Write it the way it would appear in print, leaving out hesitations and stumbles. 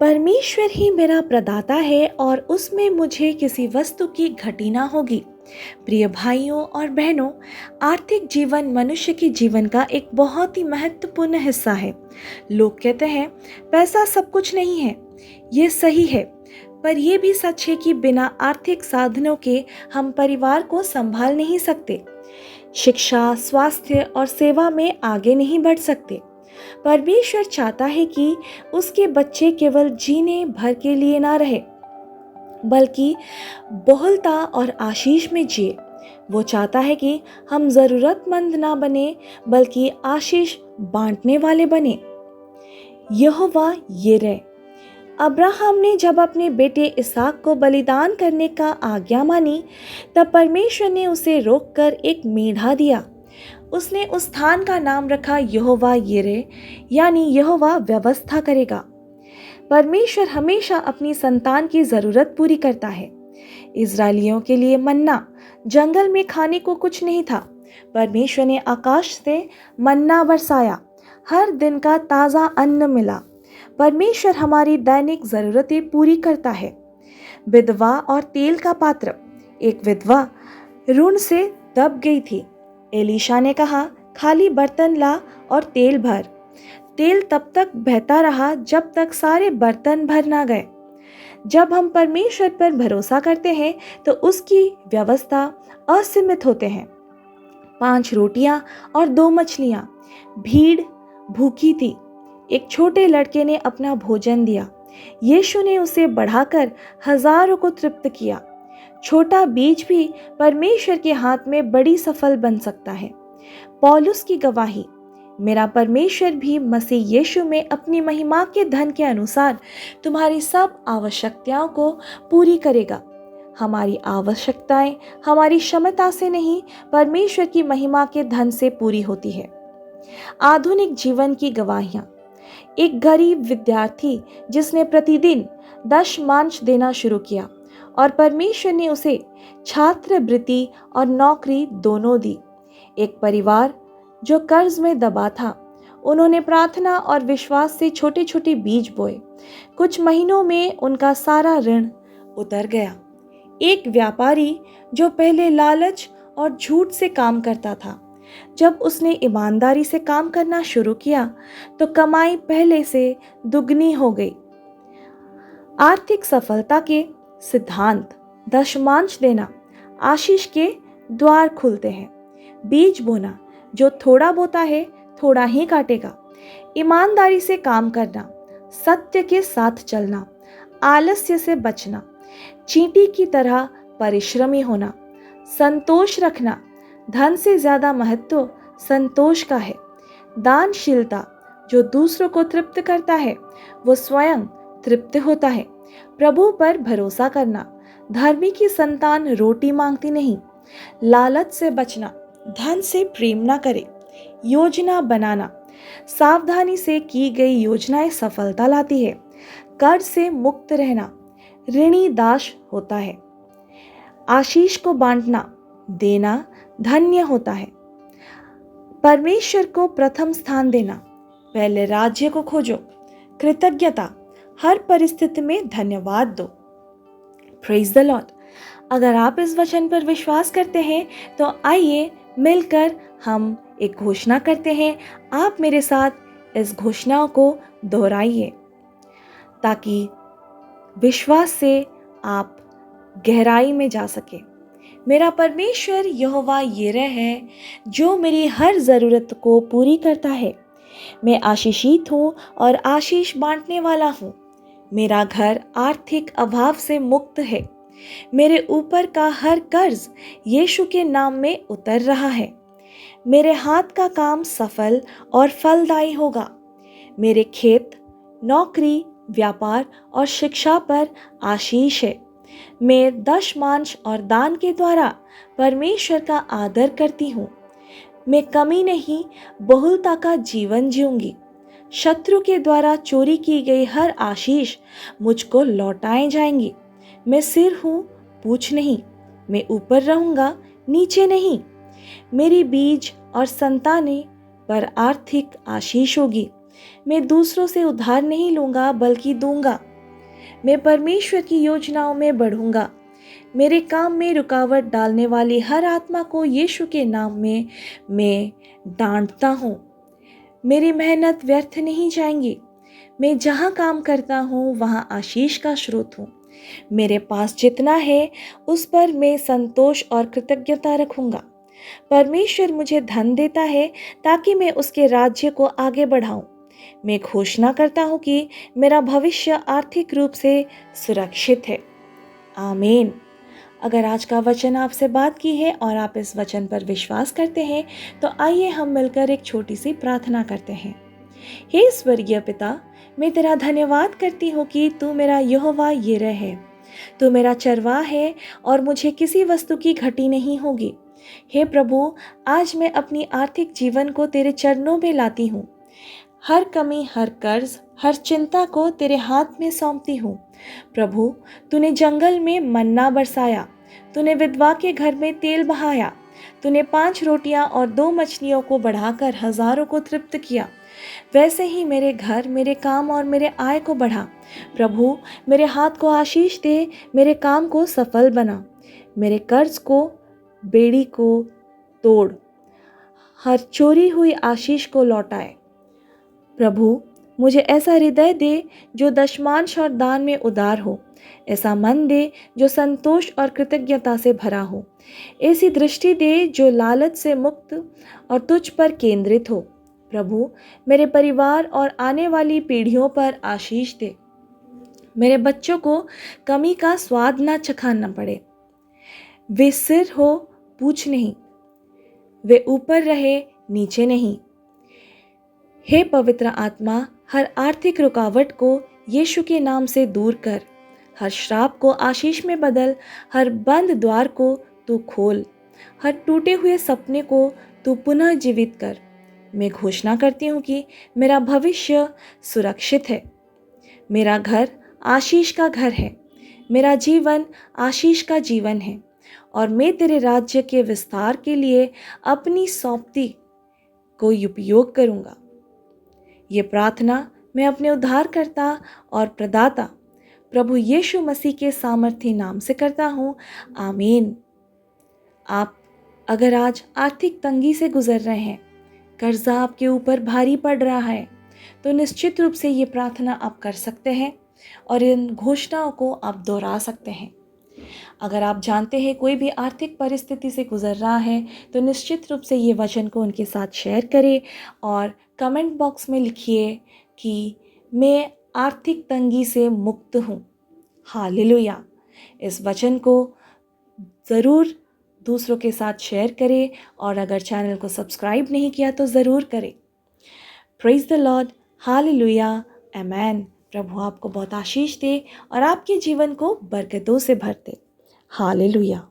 परमेश्वर ही मेरा प्रदाता है और उसमें मुझे किसी वस्तु की घटी ना होगी। प्रिय भाइयों और बहनों, आर्थिक जीवन मनुष्य के जीवन का एक बहुत ही महत्वपूर्ण हिस्सा है। लोग कहते हैं पैसा सब कुछ नहीं है। ये सही है, पर यह भी सच है कि बिना आर्थिक साधनों के हम परिवार को संभाल नहीं सकते, शिक्षा, स्वास्थ्य और सेवा में आगे नहीं बढ़ सकते। परमेश्वर चाहता है कि उसके बच्चे केवल जीने भर के लिए ना रहे, बल्कि बहुलता और आशीष में जिए। वो चाहता है कि हम ज़रूरतमंद ना बने, बल्कि आशीष बांटने वाले बने। यहोवा यिरे। अब्राहम ने जब अपने बेटे इसहाक को बलिदान करने का आज्ञा मानी, तब परमेश्वर ने उसे रोककर एक मेढ़ा दिया। उसने उस स्थान का नाम रखा यहोवा यिरे, यानी यहोवा व्यवस्था करेगा। परमेश्वर हमेशा अपनी संतान की जरूरत पूरी करता है। इजरायलियों के लिए मन्ना, जंगल में खाने को कुछ नहीं था। परमेश्वर ने आकाश से मन्ना बरसाया, हर दिन का ताज़ा अन्न मिला। परमेश्वर हमारी दैनिक ज़रूरतें पूरी करता है। विधवा और तेल का पात्र। एक विधवा ऋण से दब गई थी। एलीशा ने कहा, खाली बर्तन ला और तेल भर। तेल तब तक बहता रहा जब तक सारे बर्तन भर ना गए। जब हम परमेश्वर पर भरोसा करते हैं तो उसकी व्यवस्था असीमित होते हैं। 5 रोटियां और 2 मछलियां। भीड़ भूखी थी। एक छोटे लड़के ने अपना भोजन दिया। यीशु ने उसे बढ़ाकर हजारों को तृप्त किया। छोटा बीज भी परमेश्वर के हाथ में बड़ी सफल बन सकता है। पौलुस की गवाही, मेरा परमेश्वर भी मसीह यीशु में अपनी महिमा के धन के अनुसार तुम्हारी सब आवश्यकताओं को पूरी करेगा। हमारी आवश्यकताएं हमारी क्षमता से नहीं, परमेश्वर की महिमा के धन से पूरी होती है। आधुनिक जीवन की गवाहियां। एक गरीब विद्यार्थी जिसने प्रतिदिन दशमांश देना शुरू किया और परमेश्वर ने उसे छात्रवृत्ति और नौकरी दोनों दी। एक परिवार जो कर्ज में दबा था, उन्होंने प्रार्थना और विश्वास से छोटे छोटे बीज बोए। कुछ महीनों में उनका सारा ऋण उतर गया। एक व्यापारी जो पहले लालच और झूठ से काम करता था, जब उसने ईमानदारी से काम करना शुरू किया तो कमाई पहले से दुगनी हो गई। आर्थिक सफलता के सिद्धांत। दशमांश देना, आशीष के द्वार खुलते हैं। बीज बोना, जो थोड़ा बोता है थोड़ा ही काटेगा। ईमानदारी से काम करना, सत्य के साथ चलना, आलस्य से बचना, चींटी की तरह परिश्रमी होना, संतोष रखना। धन से ज्यादा महत्व संतोष का है। दानशीलता, जो दूसरों को तृप्त करता है वो स्वयं तृप्त होता है। प्रभु पर भरोसा करना, धर्मी की संतान रोटी मांगती नहीं। लालच से बचना, धन से प्रेम ना करे। योजना बनाना, सावधानी से की गई योजनाएं सफलता लाती है। कर्ज से मुक्त रहना, ऋणी दास होता है। आशीष को बांटना, देना धन्य होता है। परमेश्वर को प्रथम स्थान देना, पहले राज्य को खोजो। कृतज्ञता, हर परिस्थिति में धन्यवाद दो। Praise the Lord. अगर आप इस वचन पर विश्वास करते हैं तो आइए मिलकर हम एक घोषणा करते हैं। आप मेरे साथ इस घोषणाओं को दोहराइए ताकि विश्वास से आप गहराई में जा सके। मेरा परमेश्वर यहोवा यिरे है, जो मेरी हर ज़रूरत को पूरी करता है। मैं आशीषित हूँ और आशीष बांटने वाला हूँ। मेरा घर आर्थिक अभाव से मुक्त है। मेरे ऊपर का हर कर्ज यीशु के नाम में उतर रहा है। मेरे हाथ का काम सफल और फलदायी होगा। मेरे खेत, नौकरी, व्यापार और शिक्षा पर आशीष है। मैं दशमांश और दान के द्वारा परमेश्वर का आदर करती हूँ। मैं कमी नहीं, बहुलता का जीवन जीऊंगी। शत्रु के द्वारा चोरी की गई हर आशीष मुझको लौटाए जाएंगी। मैं सिर हूँ, पूछ नहीं। मैं ऊपर रहूंगा, नीचे नहीं। मेरी बीज और संतानें पर आर्थिक आशीष होगी। मैं दूसरों से उधार नहीं लूंगा, बल्कि दूंगा। मैं परमेश्वर की योजनाओं में बढ़ूंगा। मेरे काम में रुकावट डालने वाली हर आत्मा को यीशु के नाम में मैं डांटता हूँ। मेरी मेहनत व्यर्थ नहीं जाएंगी। मैं जहाँ काम करता हूँ वहाँ आशीष का स्रोत हूँ। मेरे पास जितना है उस पर मैं संतोष और कृतज्ञता रखूंगा। परमेश्वर मुझे धन देता है ताकि मैं उसके राज्य को आगे बढ़ाऊं। मैं घोषणा करता हूँ कि मेरा भविष्य आर्थिक रूप से सुरक्षित है। आमीन। अगर आज का वचन आपसे बात की है और आप इस वचन पर विश्वास करते हैं तो आइए हम मिलकर एक छोटी सी प्रार्थना करते हैं। हे स्वर्गीय पिता, मैं तेरा धन्यवाद करती हूँ कि तू मेरा यहोवा यिरह है। तू मेरा चरवाह है और मुझे किसी वस्तु की घटी नहीं होगी। हे प्रभु, आज मैं अपनी आर्थिक जीवन को तेरे चरणों में लाती हूँ। हर कमी, हर कर्ज, हर चिंता को तेरे हाथ में सौंपती हूँ। प्रभु, तूने जंगल में मन्ना बरसाया, तूने विधवा के घर में तेल बहाया, तूने 5 रोटियां और 2 मछलियों को बढ़ाकर हजारों को तृप्त किया। वैसे ही मेरे घर, मेरे काम और मेरे आय को बढ़ा। प्रभु, मेरे हाथ को आशीष दे, मेरे काम को सफल बना, मेरे कर्ज को, बेड़ी को तोड़, हर चोरी हुई आशीष को लौटाए। प्रभु, मुझे ऐसा हृदय दे जो दशमांश और दान में उदार हो। ऐसा मन दे जो संतोष और कृतज्ञता से भरा हो। ऐसी दृष्टि दे जो लालच से मुक्त और तुझ पर केंद्रित हो। प्रभु, मेरे परिवार और आने वाली पीढ़ियों पर आशीष दे। मेरे बच्चों को कमी का स्वाद ना चखाना पड़े। वे सिर हो, पूछ नहीं। वे ऊपर रहे, नीचे नहीं। हे पवित्र आत्मा, हर आर्थिक रुकावट को यीशु के नाम से दूर कर। हर श्राप को आशीष में बदल। हर बंद द्वार को तू खोल। हर टूटे हुए सपने को तू पुनः जीवित कर। मैं घोषणा करती हूँ कि मेरा भविष्य सुरक्षित है। मेरा घर आशीष का घर है। मेरा जीवन आशीष का जीवन है और मैं तेरे राज्य के विस्तार के लिए अपनी सौंपती को उपयोग करूँगा। ये प्रार्थना मैं अपने उद्धारकर्ता और प्रदाता प्रभु यीशु मसीह के सामर्थी नाम से करता हूँ। आमीन। आप अगर आज आर्थिक तंगी से गुजर रहे हैं, कर्जा आपके ऊपर भारी पड़ रहा है, तो निश्चित रूप से ये प्रार्थना आप कर सकते हैं और इन घोषणाओं को आप दोहरा सकते हैं। अगर आप जानते हैं कोई भी आर्थिक परिस्थिति से गुजर रहा है तो निश्चित रूप से ये वचन को उनके साथ शेयर करें और कमेंट बॉक्स में लिखिए कि मैं आर्थिक तंगी से मुक्त हूँ। हालेलुया। इस वचन को ज़रूर दूसरों के साथ शेयर करें और अगर चैनल को सब्सक्राइब नहीं किया तो ज़रूर करें। Praise the Lord. हालेलुया। आमेन। प्रभु आपको बहुत आशीष दे और आपके जीवन को बरकतों से भर दे। हालेलुया।